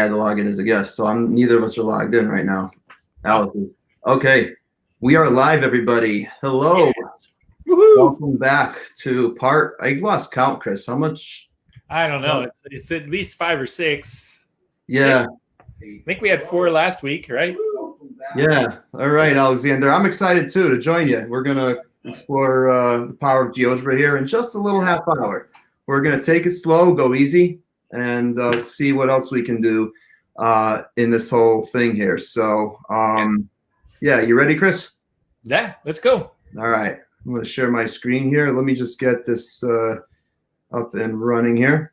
had to log in as a guest, so neither of us are logged in right now. Alice is. Okay, we are live, everybody. Hello. Yes. Woohoo. Welcome back to part. I lost count, Chris. How much? I don't know. It's at least 5 or 6. Yeah. I think we had 4 last week, right? Yeah. All right, Alexander. I'm excited too to join you. We're gonna explore the power of GeoGebra here in just a little half hour. We're gonna take it slow, go easy, and see what else we can do in this whole thing here. So, yeah, you ready, Chris? Yeah, let's go. All right. I'm going to share my screen here. Let me just get this up and running here.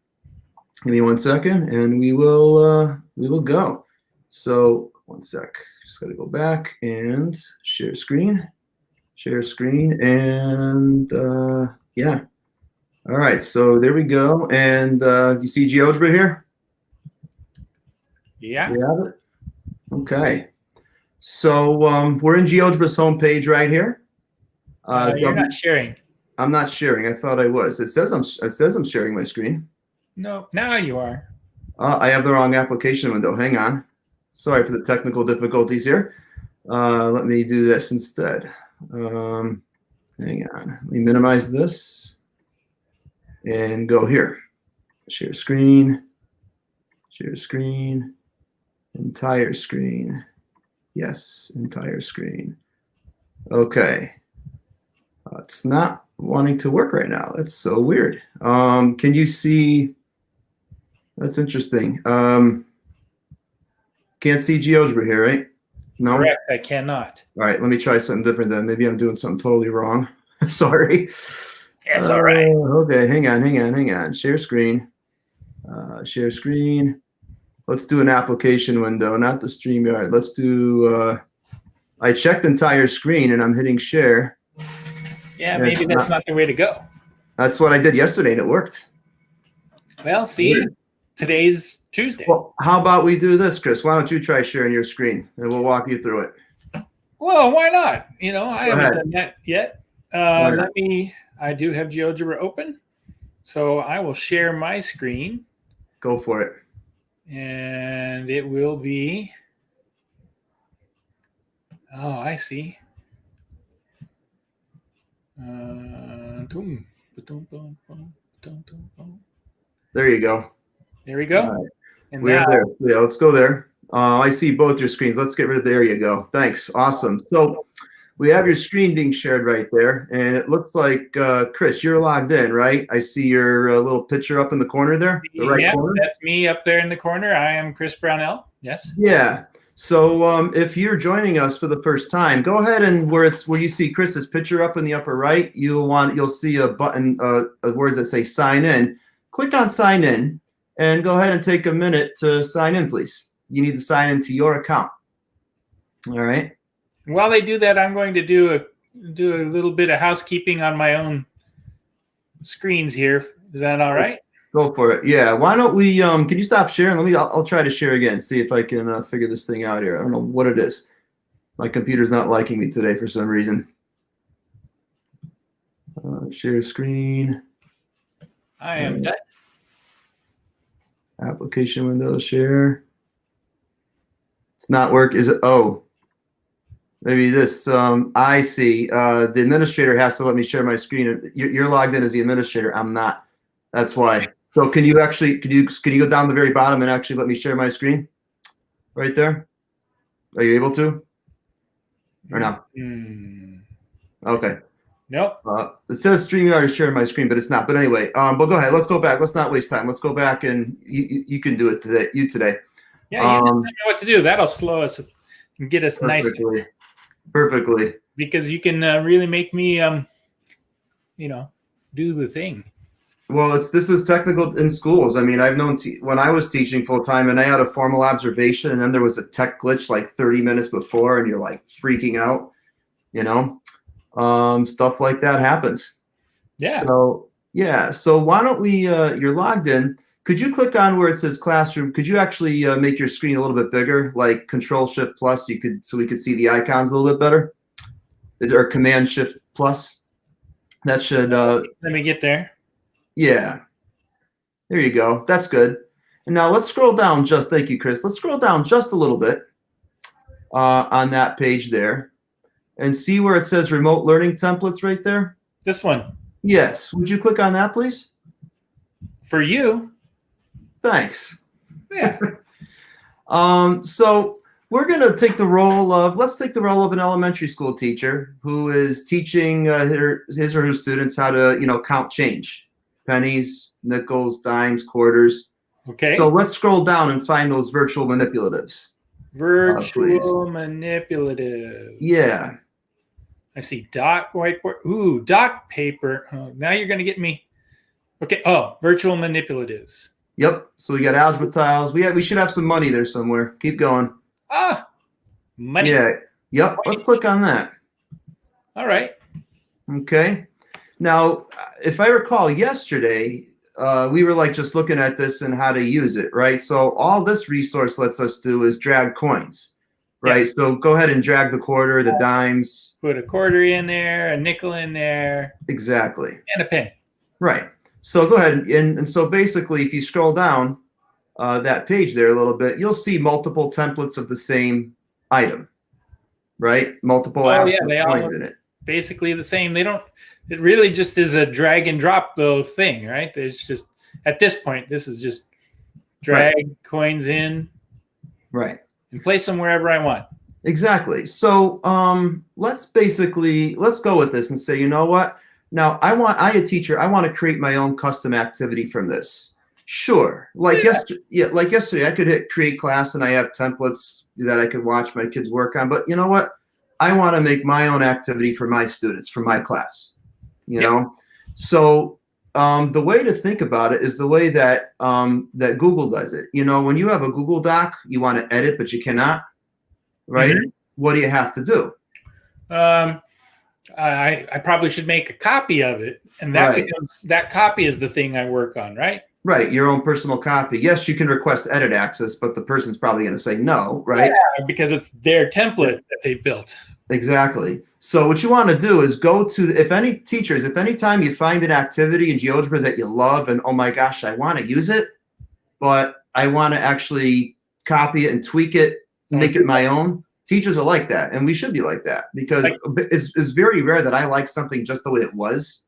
Give me 1 second, and we will go. So 1 sec. Just got to go back and share screen, and yeah. All right. So there we go. And you see GeoGebra here? Yeah. You have it. Okay. So we're in GeoGebra's homepage right here. You're not sharing. I'm not sharing. I thought I was. It says I'm sharing my screen. No, now you are. I have the wrong application window. Hang on. Sorry for the technical difficulties here. Let me do this instead. Hang on. Let me minimize this and go here. Share screen. Share screen. Entire screen. Yes, entire screen. Okay. It's not wanting to work right now. That's so weird. Can you see? That's interesting. Can't see GeoGebra here, right? No. Correct. I cannot. All right. Let me try something different then. Maybe I'm doing something totally wrong. Sorry. It's all right. Okay. Hang on. Share screen. Share screen. Let's do an application window, not the StreamYard. Let's do. I checked entire screen and I'm hitting share. Yeah, maybe that's not the way to go. That's what I did yesterday and it worked. Well, see, Weird. Today's Tuesday. Well, how about we do this, Chris? Why don't you try sharing your screen and we'll walk you through it. Well, why not? You know, I haven't done that yet. I do have GeoGebra open. So I will share my screen. Go for it. And it will be, oh, I see. There you go. There we go. Right. And we're there. Yeah, let's go there. I see both your screens. Let's get rid of there you go. Thanks. Awesome. So we have your screen being shared right there. And it looks like, Chris, you're logged in, right? I see your little picture up in the corner there. The right corner. That's me up there in the corner. I am Chris Brownell. Yes. Yeah. So if you're joining us for the first time, go ahead and where you see Chris's picture up in the upper right, you'll see a button, words that say sign in. Click on sign in and go ahead and take a minute to sign in, please. You need to sign into your account. All right. While they do that, I'm going to do a little bit of housekeeping on my own screens here. Is that all right? Go for it. Yeah. Why don't we? Can you stop sharing? I'll try to share again. See if I can figure this thing out here. I don't know what it is. My computer's not liking me today for some reason. Share screen. I am done. Application window share. It's not work. Is it? Oh, maybe this. I see. The administrator has to let me share my screen. You're logged in as the administrator. I'm not. That's why. So can you go down to the very bottom and actually let me share my screen? Right there. Are you able to? Or no? Okay. Nope. It says StreamYard is sharing my screen, but it's not. But anyway, but go ahead. Let's go back. Let's not waste time. Let's go back and you can do it today. Yeah, you just know what to do. That'll slow us and get us perfectly. nice. Perfectly. Because you can really make me, do the thing. Well, this is technical in schools. I mean, I've known when I was teaching full time and I had a formal observation and then there was a tech glitch like 30 minutes before and you're like freaking out, stuff like that happens. Yeah. So why don't we, you're logged in. Could you click on where it says classroom? Could you actually make your screen a little bit bigger, like Control-Shift+, so we could see the icons a little bit better? Or Command-Shift+. That should. Let me get there. Yeah. There you go. That's good. And now let's scroll down thank you, Chris. Let's scroll down just a little bit on that page there and see where it says remote learning templates right there. This one. Yes. Would you click on that, please? For you. Thanks. Yeah. So we're going to take the role of, let's take the role of an elementary school teacher who is teaching his or her students how to, count change, pennies, nickels, dimes, quarters. Okay. So let's scroll down and find those virtual manipulatives. Virtual manipulative. Yeah. I see dot whiteboard. Ooh, dot paper. Oh, now you're going to get me. Okay. Oh, virtual manipulatives. Yep. So we got algebra tiles. We should have some money there somewhere. Keep going. Ah, money. Yeah. Yep. Let's click on that. All right. Okay. Now, if I recall yesterday, we were like just looking at this and how to use it, right? So all this resource lets us do is drag coins, right? Yes. So go ahead and drag the quarter, the dimes. Put a quarter in there, a nickel in there. Exactly. And a penny. Right. So go ahead. And so basically, if you scroll down that page there a little bit, you'll see multiple templates of the same item, right? Multiple coins in it. Basically the same. It really just is a drag and drop though thing, right? There's just, at this point, this is just drag coins in. Right. And place them wherever I want. Exactly. So let's go with this and say, you know what? Now a teacher, I want to create my own custom activity from this. Sure. Like yesterday, I could hit create class and I have templates that I could watch my kids work on. But you know what? I want to make my own activity for my students, for my class. You know? So the way to think about it is the way that that Google does it. When you have a Google Doc, you want to edit, but you cannot, right? Mm-hmm. What do you have to do? I probably should make a copy of it, and that copy is the thing I work on, right? Right, your own personal copy. Yes, you can request edit access, but the person's probably going to say no, right? Yeah, because it's their template that they've built. Exactly. So what you want to do is go to, if any time you find an activity in GeoGebra that you love and, oh my gosh, I want to use it, but I want to actually copy it and tweak it, make it my own. Teachers are like that, and we should be like that because it's very rare that I like something just the way it was,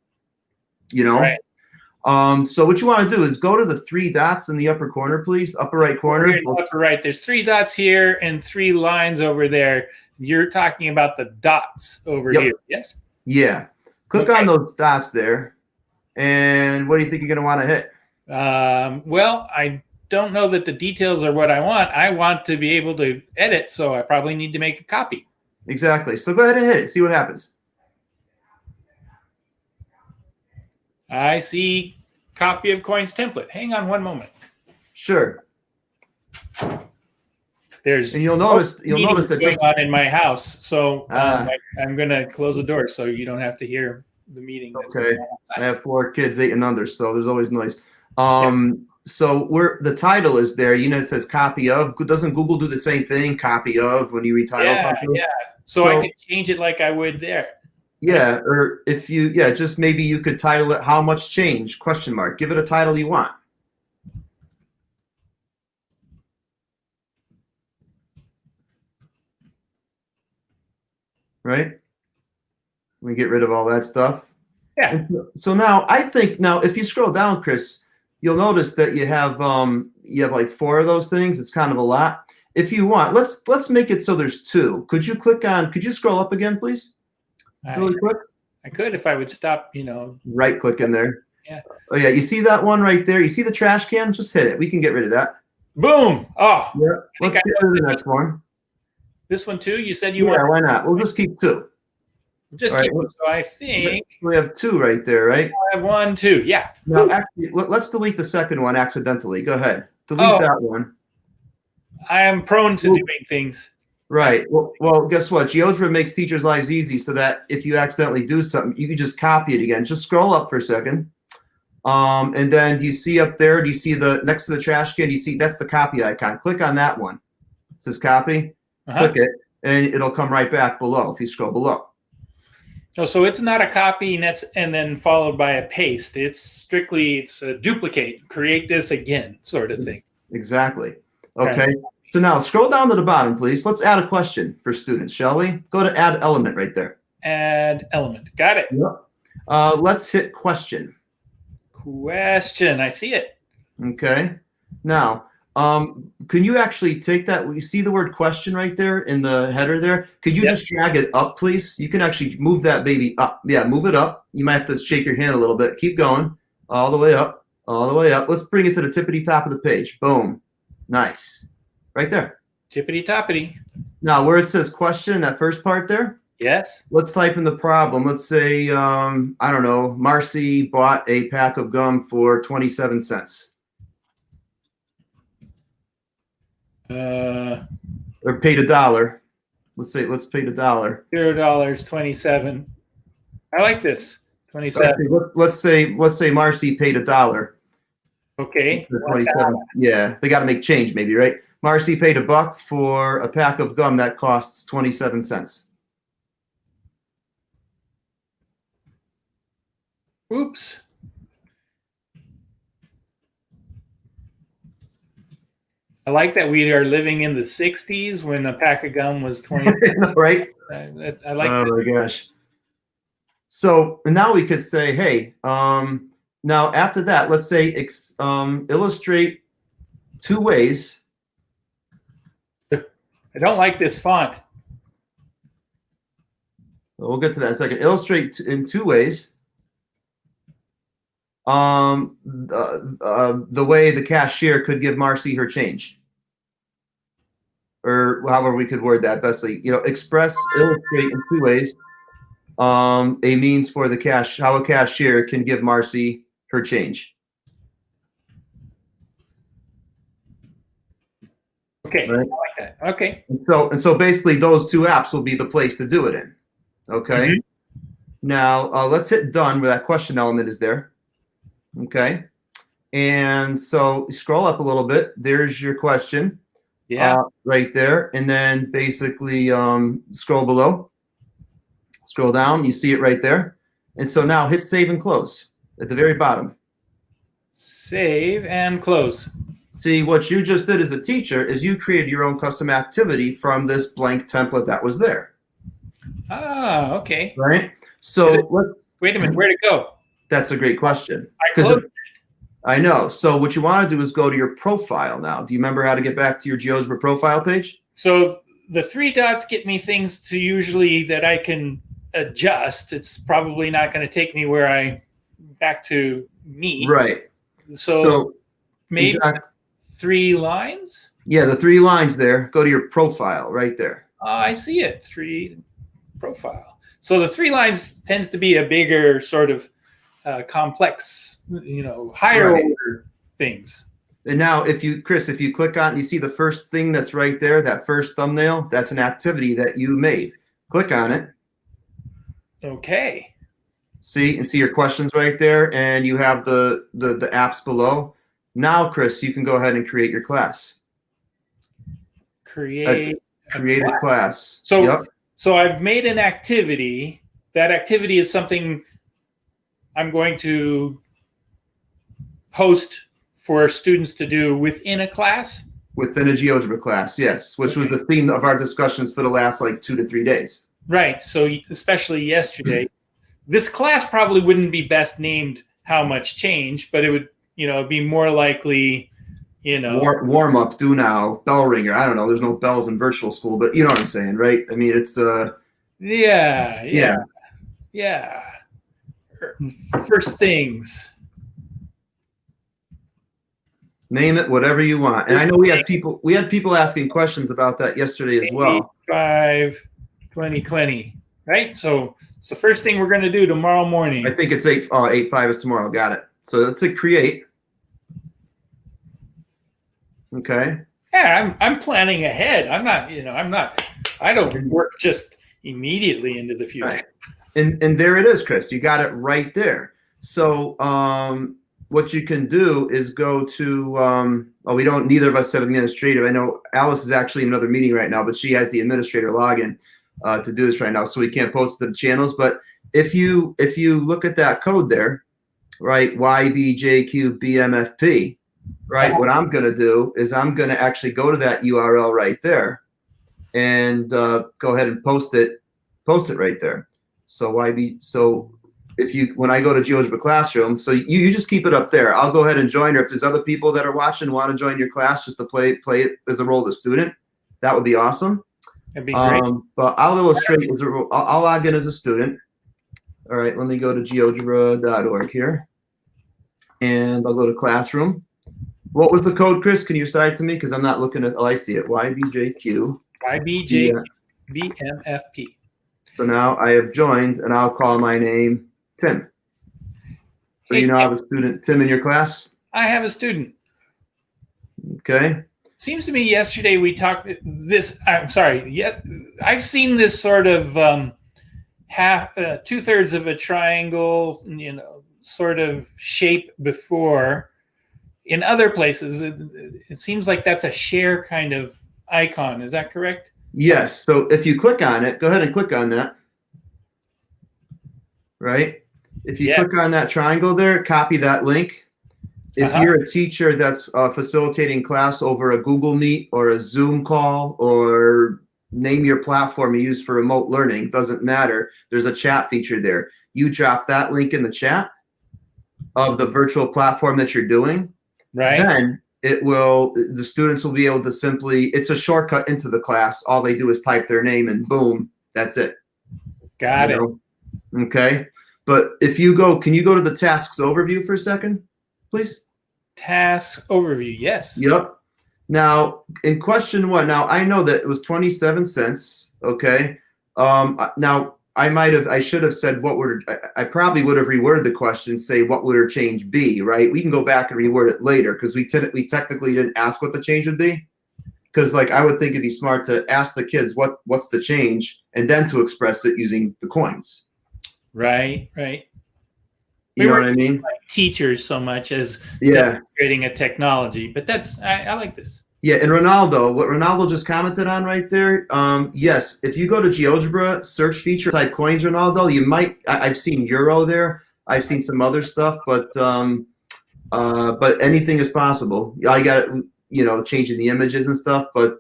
Right. So what you want to do is go to the 3 dots in the upper corner, please. Upper right corner. Upper right. There's 3 dots here and 3 lines over there. You're talking about the dots over here. Yes? Yeah. Click on those dots there. And what do you think you're going to want to hit? Well, I don't know that the details are what I want. I want to be able to edit, so I probably need to make a copy. Exactly. So go ahead and hit it. See what happens. I see copy of coins template. Hang on one moment. Sure. And you'll notice that going on in my house, so I'm going to close the door so you don't have to hear the meeting. Okay. I have 4 kids, 8 and under, so there's always noise. So the title is there. It says copy of. Doesn't Google do the same thing? Copy of when you retitle something. Yeah. So I could change it like I would there. Yeah, or if you just maybe you could title it "How much change?" ? Give it a title you want. Right? We get rid of all that stuff. Yeah. So now if you scroll down, Chris, you'll notice that you have like 4 of those things. It's kind of a lot. If you want, let's make it so there's 2. Could you scroll up again, please? Really quick. I could if I would stop, Right click in there. Yeah. Oh yeah, you see that one right there? You see the trash can? Just hit it. We can get rid of that. Boom. Oh. Yeah. Let's get rid of the next one. This one too? You said you want. Yeah, why not? We'll just keep 2. Just keep it. So I think we have 2 right there, right? I have 1, 2. Yeah. Now actually, let's delete the second one accidentally. Go ahead. Delete that one. I am prone to doing things. Right. Well, guess what? GeoGebra makes teachers' lives easy so that if you accidentally do something, you can just copy it again. Just scroll up for a second. And then do you see up there, do you see the next to the trash can, do you see that's the copy icon? Click on that one. It says copy. Click it, and it'll come right back below if you scroll below. Oh, so it's not a copy and then followed by a paste. It's strictly a duplicate. Create this again sort of thing. Exactly. Okay. So now scroll down to the bottom, please. Let's add a question for students, shall we? Go to add element right there. Add element. Got it. Yep. Let's hit question. Question. I see it. Okay. Now, can you actually take that? You see the word question right there in the header there? Could you just drag it up, please? You can actually move that baby up. Yeah, move it up. You might have to shake your hand a little bit. Keep going. All the way up. All the way up. Let's bring it to the tippity top of the page. Boom. Nice. Right there. Tippity toppity. Now, where it says question in that first part there, yes. Let's type in the problem. Let's say, I don't know, Marcy bought a pack of gum for 27 cents. Or paid $1. Let's pay $1. $0, 27. I like this. 27. Okay, let's say Marcy paid $1. Okay. 27. Yeah, they got to make change, maybe, right? Marcy paid $1 for a pack of gum that costs 27 cents. Oops. I like that we are living in the 60s when a pack of gum was 20. Right? I like oh that. my gosh. So now we could say, hey, now after that, let's say illustrate 2 ways. I don't like this font. We'll get to that in a second. Illustrate in 2 ways. The way the cashier could give Marcy her change, or however we could word that bestly. Illustrate in 2 ways. A means for how a cashier can give Marcy her change. Okay, right? I like that. Okay. And so basically those 2 apps will be the place to do it in. Okay. Mm-hmm. Now let's hit done where that question element is there. Okay. And so scroll up a little bit. There's your question. Yeah. Right there. And then basically scroll below. Scroll down. You see it right there. And so now hit save and close at the very bottom. Save and close. See, what you just did as a teacher is you created your own custom activity from this blank template that was there. Ah, okay. Right? So wait a minute, where'd it go? That's a great question. I closed it. I know. So what you want to do is go to your profile now. Do you remember how to get back to your GeoGebra profile page? So the 3 dots get me things to usually that I can adjust. It's probably not going to take me back to me. Right. So maybe 3 lines? Yeah, the 3 lines there. Go to your profile right there. I see it. 3 profile. So the 3 lines tends to be a bigger sort of complex, higher order things. And now Chris, if you click on, you see the first thing that's right there, that first thumbnail, that's an activity that you made. Click on it. Okay. See your questions right there, and you have the apps below. Now, Chris, you can go ahead and create your class. Create a class. So I've made an activity. That activity is something I'm going to post for students to do within a class? Within a GeoGebra class, yes, which was the theme of our discussions for the last 2 to 3 days. Right. So especially yesterday, this class probably wouldn't be best named How Much Change, but it would, be more likely, warm up, do now, bell ringer. I don't know. There's no bells in virtual school, but you know what I'm saying, right? I mean, it's Yeah. First things. Name it whatever you want. And I know we had people asking questions about that yesterday as well. 5/2020, right? So it's the first thing we're going to do tomorrow morning. I think it's 8/5 is tomorrow. Got it. So let's hit create. Okay. Yeah, I'm planning ahead. I don't work just immediately into the future. Right. And there it is, Chris. You got it right there. So what you can do is go to neither of us have administrative. I know Alice is actually in another meeting right now, but she has the administrator login to do this right now, so we can't post to the channels. But if you look at that code there, right, YBJQBMFP, right? What I'm going to do is I'm going to actually go to that URL right there and go ahead and post it right there. So when I go to GeoGebra Classroom, so you just keep it up there. I'll go ahead and join, or if there's other people that are watching want to join your class just to play it as the role of the student, that would be awesome. That'd be great. But I'll illustrate, I'll log in as a student. All right, let me go to geogebra.org here. And I'll go to Classroom. What was the code, Chris? Can you cite it to me? Because I'm not looking at, oh, I see it, YBJQ. YBJQ BMFP. So now I have joined, and I'll call my name Tim. So you now have a student, Tim, in your class? I have a student. Okay. Seems to me yesterday we talked this. I'm sorry. Yeah, I've seen this sort of half, 2/3 of a triangle, sort of shape before. In other places, it seems like that's a share kind of icon. Is that correct? Yes. So if you click on it, go ahead and click on that. Right? If you click on that triangle there, copy that link. If you're a teacher that's facilitating class over a Google Meet or a Zoom call, or name your platform you use for remote learning, doesn't matter. There's a chat feature there. You drop that link in the chat of the virtual platform that you're doing. Right. Then the students will be able to simply, it's a shortcut into the class. All they do is type their name and boom, that's it. Got it. Okay. But if you go, can you go to the tasks overview for a second, please? Task overview, yes. Yep. Now, in question one, now I know that it was 27 cents. Okay. Now I should have said I probably would have reworded the question, say, what would her change be, right? We can go back and reword it later because we technically didn't ask what the change would be. Because I would think it'd be smart to ask the kids what's the change and then to express it using the coins. Right, right. You know what I mean? Like teachers so much as demonstrating a technology, but I like this. Yeah, and what Ronaldo just commented on right there, yes, if you go to GeoGebra search feature, type coins Ronaldo, you might, I've seen euro there, I've seen some other stuff, but anything is possible. I got it, changing the images and stuff, but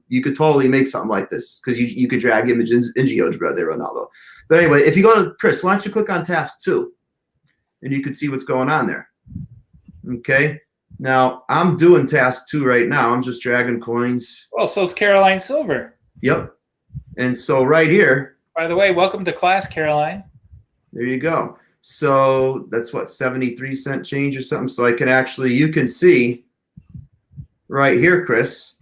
you could totally make something like this because you could drag images in GeoGebra there, Ronaldo. But anyway, if you go to, Chris, why don't you click on task 2 and you can see what's going on there. Okay. Now, I'm doing task 2 right now. I'm just dragging coins. Well, so is Caroline Silver. Yep. And so right here. By the way, welcome to class, Caroline. There you go. So that's what, 73-cent change or something. So I can actually, you can see right here, Chris.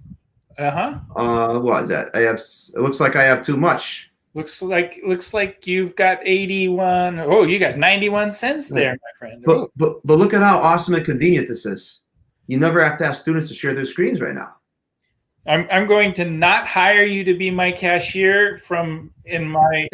What is that? It looks like I have too much. Looks like you've got 81. Oh, you got 91 cents there, my friend. But look at how awesome and convenient this is. You never have to ask students to share their screens right now. I'm going to not hire you to be my cashier in my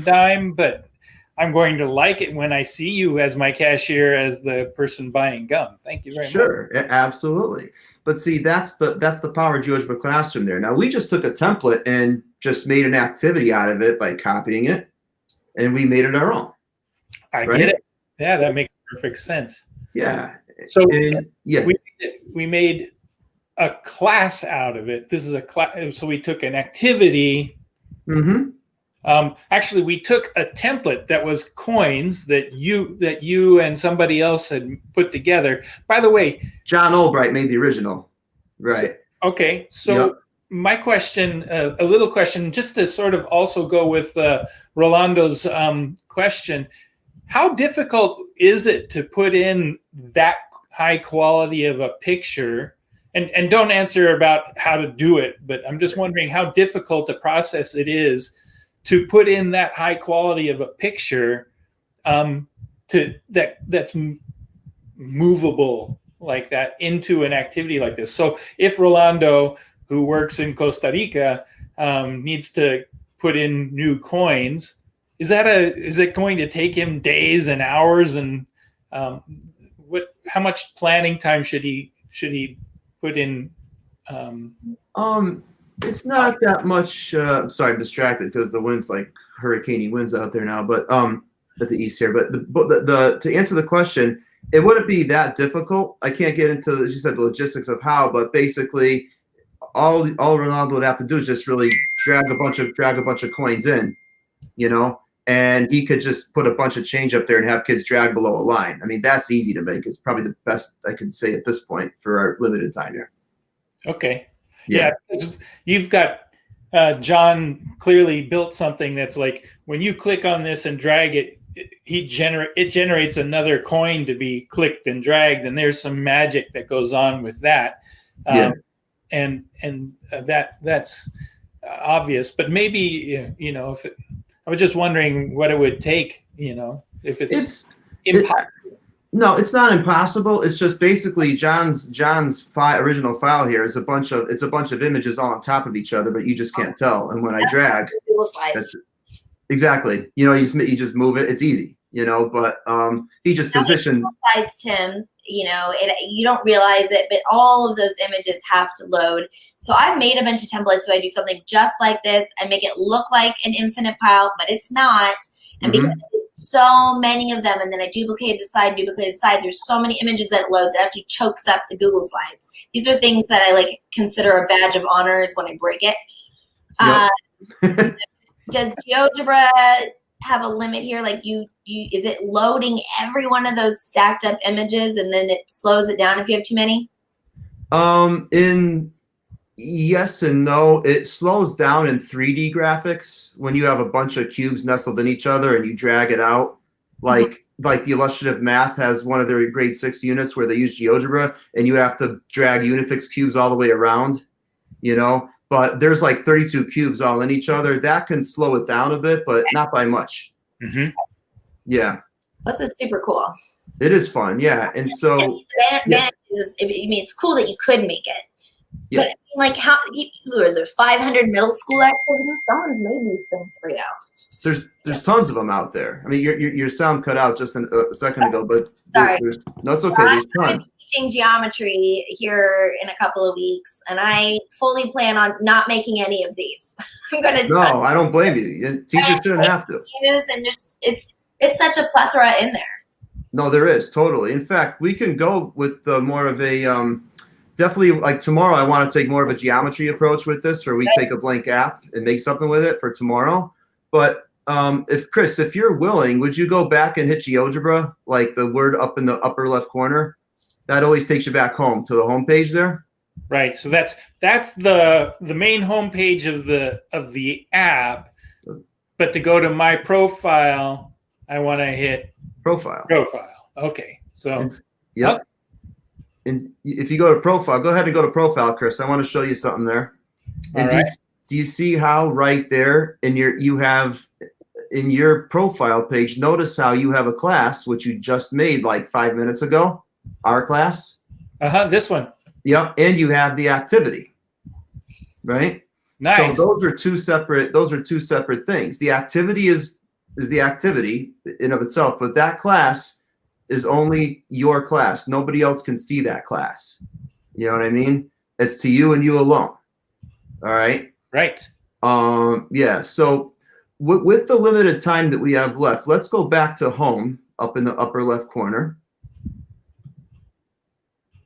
dime, but I'm going to like it when I see you as my cashier, as the person buying gum. Thank you very much. Sure, absolutely. But see, that's the power of GeoGebra Classroom there. Now, we just took a template and just made an activity out of it by copying it, and we made it our own. I get it. Yeah, that makes perfect sense. Yeah. So we made a class out of it. This is a class. So we took an activity. Mm-hmm. Actually, we took a template that was coins that you and somebody else had put together. By the way, John Albright made the original, right? So my question, a little question, just to sort of also go with Rolando's question: how difficult is it to put in that high quality of a picture? And don't answer about how to do it, but I'm just wondering how difficult a process it is to put in that high quality of a picture that's movable like that into an activity like this. So if Rolando, who works in Costa Rica, needs to put in new coins, is it going to take him days and hours? And how much planning time should he put in? It's not that much. Sorry, I'm distracted because the wind's like hurricane winds out there now. But at the east here. But to answer the question, it wouldn't be that difficult. I can't get into, as you said, the logistics of how, but basically all Ronaldo would have to do is just really drag a bunch of coins in, you know, and he could just put a bunch of change up there and have kids drag below a line. I mean, that's easy to make. It's probably the best I could say at this point for our limited time here. Okay. Yeah. You've got John clearly built something that's like when you click on this and drag it, it generates another coin to be clicked and dragged, and there's some magic that goes on with that. And that's obvious, but maybe, you know, if I was just wondering what it would take, you know, if it's impossible. No, it's not impossible. It's just basically John's original file here is a bunch of images all on top of each other, but you just can't tell. And when I drag, that's exactly, you know, you just move it. It's easy, you know, but he just positioned slides, Tim. You know, you don't realize it, but all of those images have to load. So I've made a bunch of templates so I do something just like this and make it look like an infinite pile, but it's not. And because so many of them, and then I duplicate the side, there's so many images that it loads, it actually chokes up the Google Slides. These are things that I like consider a badge of honor is when I break it. Does GeoGebra have a limit here? Like is it loading every one of those stacked up images and then it slows it down if you have too many? In yes and no. It slows down in 3D graphics when you have a bunch of cubes nestled in each other and you drag it out. Like the illustrative math has one of their grade 6 units where they use GeoGebra and you have to drag Unifix cubes all the way around, you know, but there's like 32 cubes all in each other. That can slow it down a bit, but not by much. Yeah. This is super cool. It is fun. Yeah. And so the advantage is, I mean, it's cool that you could make it. But I mean, like, how is there 500 middle school activities? Someone's made these things for you. There's tons of them out there. I mean, your sound cut out just a second ago, but sorry. No, it's okay. There's tons. I'm teaching geometry here in a couple of weeks, and I fully plan on not making any of these. I'm gonna. No, I don't blame you. Teachers shouldn't have to. And it's such a plethora in there. No, there is totally. In fact, we can go with more of a. Definitely, like tomorrow, I want to take more of a geometry approach with this, where we take a blank app and make something with it for tomorrow. But if you're willing, would you go back and hit GeoGebra, like the word up in the upper left corner? That always takes you back home to the home page there. Right. So that's the main home page of the app. But to go to my profile, I want to hit profile. Okay. So yep. And if you go to profile, go ahead and go to profile, Chris. I want to show you something there. And do you see how right there in your profile page, notice how you have a class, which you just made like 5 minutes ago, our class? This one. Yep. And you have the activity, right? Nice. So those are two separate things. The activity is the activity in of itself, but that class is only your class. Nobody else can see that class. You know what I mean? It's to you and you alone. All right. Right. Yeah. So with the limited time that we have left, let's go back to home up in the upper left corner.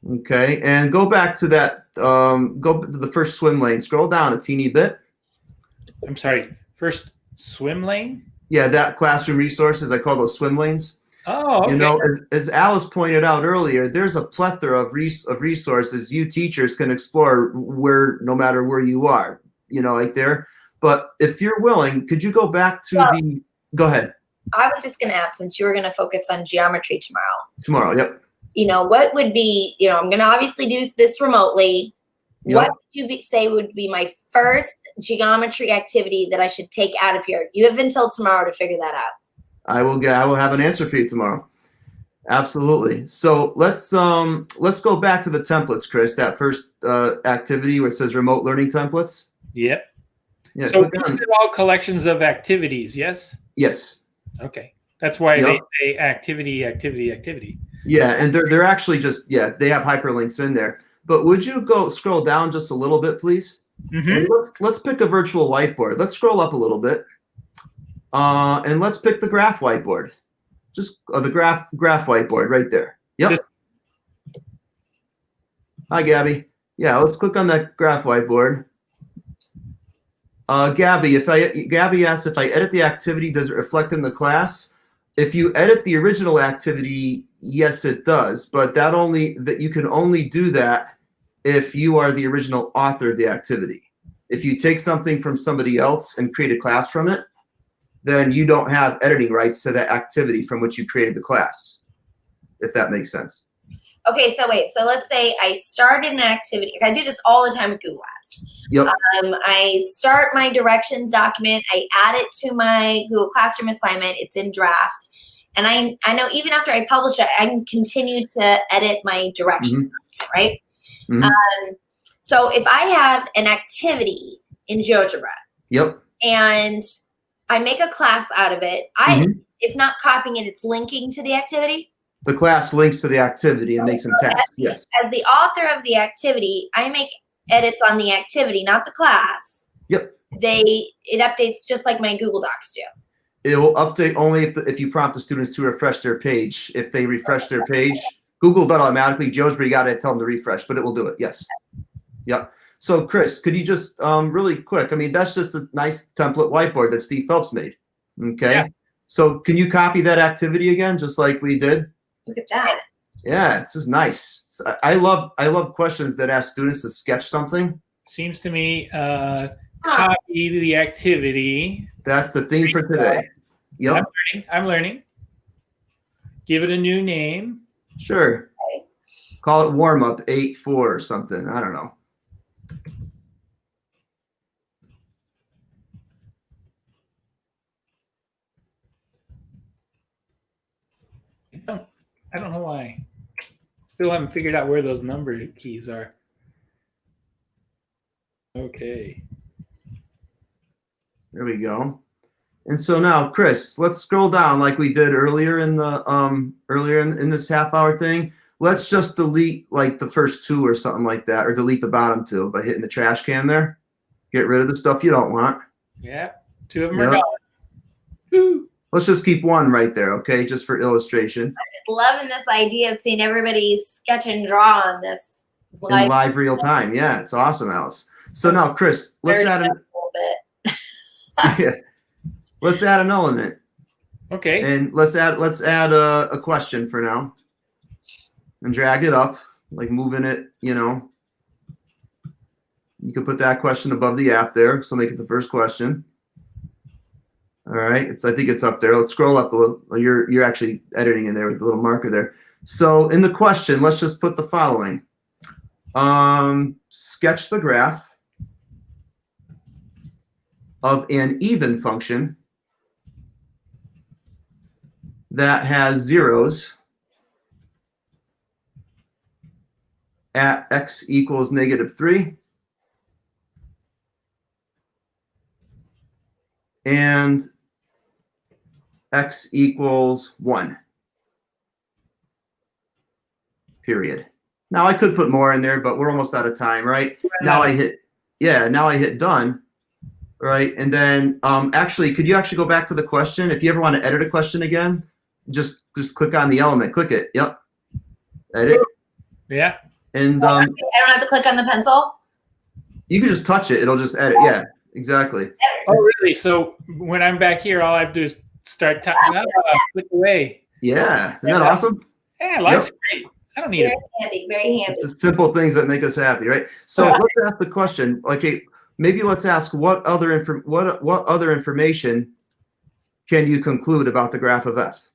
Okay. And go back to that, go to the first swim lane, scroll down a teeny bit. I'm sorry. First swim lane? Yeah. That classroom resources, I call those swim lanes. Oh, okay. You know, as Alice pointed out earlier, there's a plethora of resources you teachers can explore no matter where you are, you know, like there. But if you're willing, could you go back to go ahead. I was just going to ask, since you were going to focus on geometry tomorrow. Tomorrow, yep. You know, what would be, you know, I'm going to obviously do this remotely. Yep. What would you say would be my first geometry activity that I should take out of here? You have until tomorrow to figure that out. I will have an answer for you tomorrow. Absolutely. So let's go back to the templates, Chris. That first activity where it says remote learning templates. Yep. Yeah. So these are all collections of activities. Yes. Yes. Okay. That's why they say activity. Yeah, and they're actually just they have hyperlinks in there. But would you scroll down just a little bit, please? And let's pick a virtual whiteboard. Let's scroll up a little bit. And let's pick the graph whiteboard. Just the graph whiteboard right there. Yep. This- Hi, Gabby. Yeah, let's click on that graph whiteboard. Gabby asks if I edit the activity, does it reflect in the class? If you edit the original activity, yes, it does. But that you can only do that if you are the original author of the activity. If you take something from somebody else and create a class from it, then you don't have editing rights to that activity from which you created the class, if that makes sense. Okay, so wait. So let's say I started an activity. I do this all the time with Google Apps. Yep. I start my directions document. I add it to my Google Classroom assignment. It's in draft. And I know even after I publish it, I can continue to edit my directions, right? So if I have an activity in GeoGebra, Yep. and I make a class out of it, it's not copying it, it's linking to the activity. The class links to the activity and makes them tasks. Yes. As the author of the activity, I make edits on the activity, not the class. Yep. It updates just like my Google Docs do. It will update only if you prompt the students to refresh their page. If they refresh their page, Google does automatically. GeoGebra, you got to tell them to refresh, but it will do it. Yes. Yep. So, Chris, could you just really quick? I mean, that's just a nice template whiteboard that Steve Phelps made. Okay. Yeah. So, can you copy that activity again, just like we did? Look at that. Yeah, this is nice. So I love questions that ask students to sketch something. Seems to me, copy the activity. That's the theme for today. Yep. I'm learning. Give it a new name. Sure. Okay. Call it warm up 8-4 or something. I don't know. I don't know why. Still haven't figured out where those number keys are. Okay. There we go. And so now, Chris, let's scroll down like we did earlier in the in this half-hour thing. Let's just delete like the first two or something like that, or delete the bottom two by hitting the trash can there. Get rid of the stuff you don't want. Yeah, 2 of them are gone. Woo. Let's just keep one right there, okay? Just for illustration. I'm just loving this idea of seeing everybody sketch and draw on this in live real time. Yeah, it's awesome, Alice. So now, Chris, let's add a little bit. Yeah, let's add an element. Okay. And let's add a question for now, and drag it up, like moving it. You know, you can put that question above the app there, so make it the first question. All right, I think it's up there. Let's scroll up a little. You're actually editing in there with the little marker there. So in the question, let's just put the following. Sketch the graph of an even function that has zeros at x equals -3 and x equals 1, period. Now I could put more in there, but we're almost out of time, right? Now I hit done, right? And then actually, could you actually go back to the question? If you ever want to edit a question again, just click on the element, click it. Yep. Edit. Yeah. And I don't have to click on the pencil? You can just touch it. It'll just edit. Yeah, exactly. Oh, really? So when I'm back here, all I have to do is start typing. Click away. Yeah. Isn't that awesome? Yeah, life's great. I don't need it. Handy, very handy. It's the simple things that make us happy, right? So let's ask the question. Okay, maybe let's ask what other information can you conclude about the graph of f?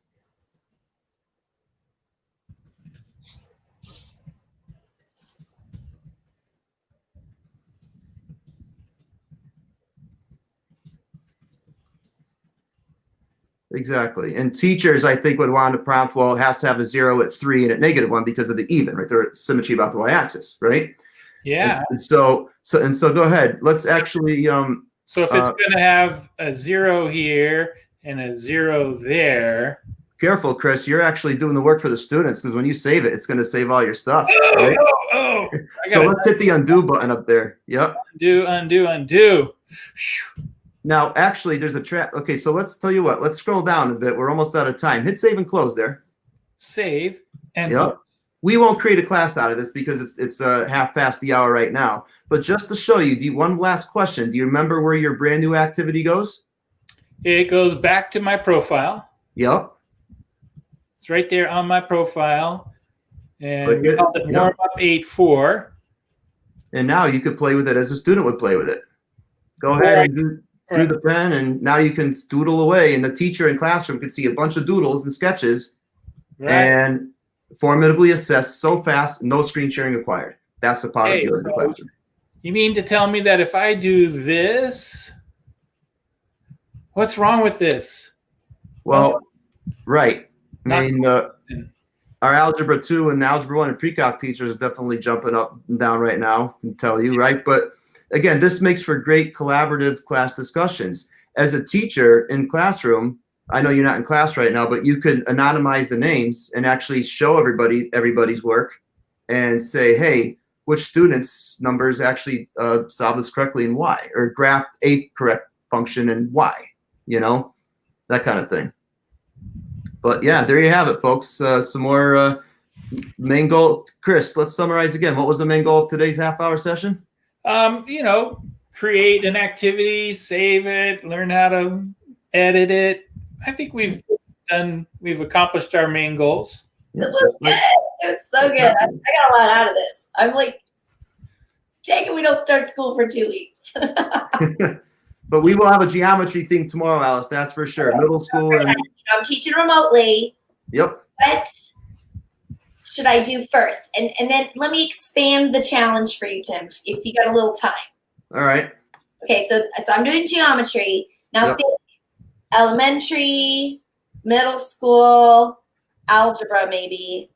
Exactly. And teachers, I think, would want to prompt, well, it has to have a 0 at 3 and at -1 because of the even, right? There's symmetry about the y-axis, right? Yeah. And so go ahead. Let's actually. So if it's going to have a 0 here and a 0 there. Careful, Chris. You're actually doing the work for the students, because when you save it, it's going to save all your stuff. Right? So let's hit the undo button up there. Yep. Undo, undo, undo. Now, actually, there's a trap. Okay, so let's tell you what. Let's scroll down a bit. We're almost out of time. Hit save and close there. Save. And Yep. We won't create a class out of this because it's half past the hour right now. But just to show you, one last question. Do you remember where your brand new activity goes? it goes back to my profile. Yep. It's right there on my profile. And Click we it. called it Yep. Warm Up 8.4. And now you could play with it as a student would play with it. Go ahead and do the pen, and now you can doodle away. And the teacher in classroom could see a bunch of doodles and sketches and formatively assess so fast, no screen sharing required. That's the power of GeoGebra Classroom. You mean to tell me that if I do this, what's wrong with this? Well, right. I mean, our Algebra 2 and Algebra 1 and Pre-Calc teachers are definitely jumping up and down right now, I can tell you, right? But again, this makes for great collaborative class discussions. As a teacher in classroom, I know you're not in class right now, but you could anonymize the names and actually show everybody's work and say, hey, which students' numbers actually solve this correctly and why, or graph a correct function and why, that kind of thing. But yeah, there you have it, folks. Some more main goal. Chris, let's summarize again. What was the main goal of today's half-hour session? Create an activity, save it, learn how to edit it. I think we've accomplished our main goals. This was good. It was so good. I got a lot out of this. I'm like, take it, we don't start school for 2 weeks. But we will have a geometry thing tomorrow, Alice. That's for sure. Middle school. And I'm teaching remotely. Yep. What should I do first? And then let me expand the challenge for you, Tim, if you got a little time. All right. Okay, so I'm doing geometry. Now think elementary, middle school, algebra maybe.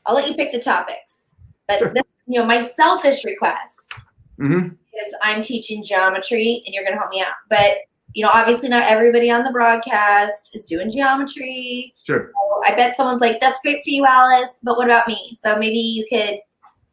I'll let you pick the topics. But sure. This, my selfish request Mm-hmm. is I'm teaching geometry and you're going to help me out. But, obviously not everybody on the broadcast is doing geometry. Sure. So I bet someone's like, that's great for you, Alice, but what about me? So maybe you could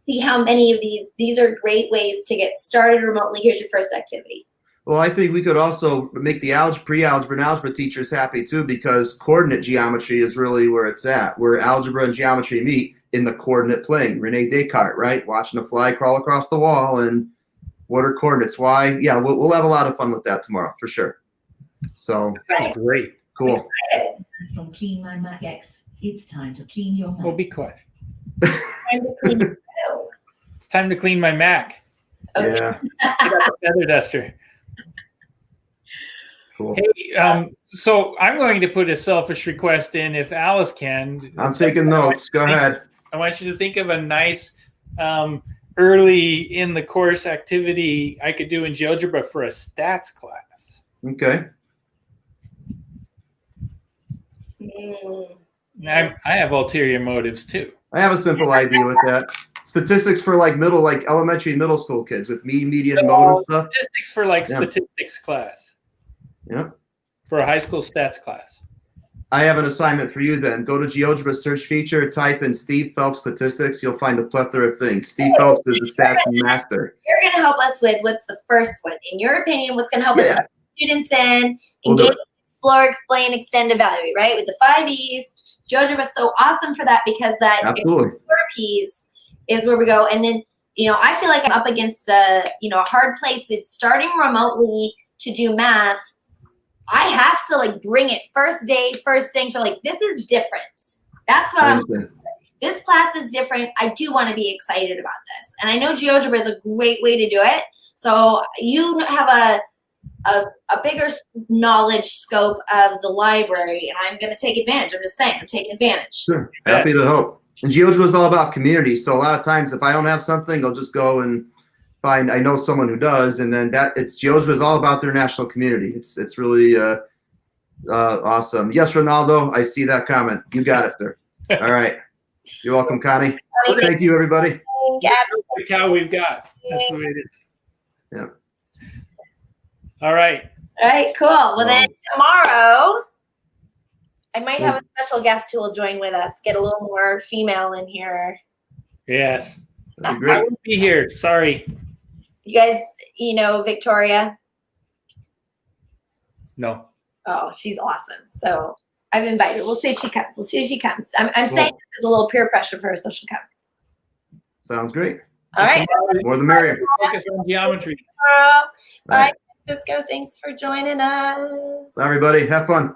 see how many of these are great ways to get started remotely. Here's your first activity. Well, I think we could also make the pre-algebra and algebra teachers happy too, because coordinate geometry is really where it's at, where algebra and geometry meet in the coordinate plane. Rene Descartes, right? Watching a fly crawl across the wall, and what are coordinates? Why? Yeah, we'll have a lot of fun with that tomorrow for sure. So that sounds great. Cool. From Clean My Mac X, it's time to clean your Mac. Well, be quiet. Time to clean It's time to clean my Mac. Okay. Yeah. Get out the feather duster. Cool. Hey, so I'm going to put a selfish request in if Alice can. I'm taking notes. Go ahead. I want you to think of a nice early in the course activity I could do in GeoGebra for a stats class. Okay. I have ulterior motives too. I have a simple idea with that. Statistics for elementary and middle school kids with median mode and stuff. Statistics for statistics class. Yep. For a high school stats class. I have an assignment for you then. Go to GeoGebra search feature, type in Steve Phelps statistics. You'll find a plethora of things. Steve Phelps is the stats master. You're going to help us with what's the first one. In your opinion, what's going to help us get students in, engage, explore, explain, extend, evaluate, right? With the 5 E's. GeoGebra is so awesome for that because that piece is where we go. And then, I feel like I'm up against a hard place is starting remotely to do math. I have to bring it first day, first thing for this is different. That's what I'm doing. This class is different. I do want to be excited about this. And I know GeoGebra is a great way to do it. So you have a bigger knowledge scope of the library, and I'm going to take advantage. I'm just saying, I'm taking advantage. Sure. Happy to help. And GeoGebra is all about community. So a lot of times if I don't have something, I'll just go and I know someone who does, and then GeoGebra is all about their national community. It's really awesome. Yes, Ronaldo, I see that comment. You got it, sir. All right. You're welcome, Connie. Thank you, everybody. Look how we've got. That's the way it is. Yeah. All right. All right, cool. Well, then tomorrow, I might have a special guest who will join with us, get a little more female in here. Yes. That'd be great. I won't be here. Sorry. You guys, Victoria? No. Oh, she's awesome. So I've invited her. We'll see if she comes. We'll see if she comes. I'm saying this is a little peer pressure for her, so she'll come. Sounds great. All right. More the merrier. Focus on geometry. Bye, All right. Francisco. Thanks for joining us. Bye, everybody. Have fun.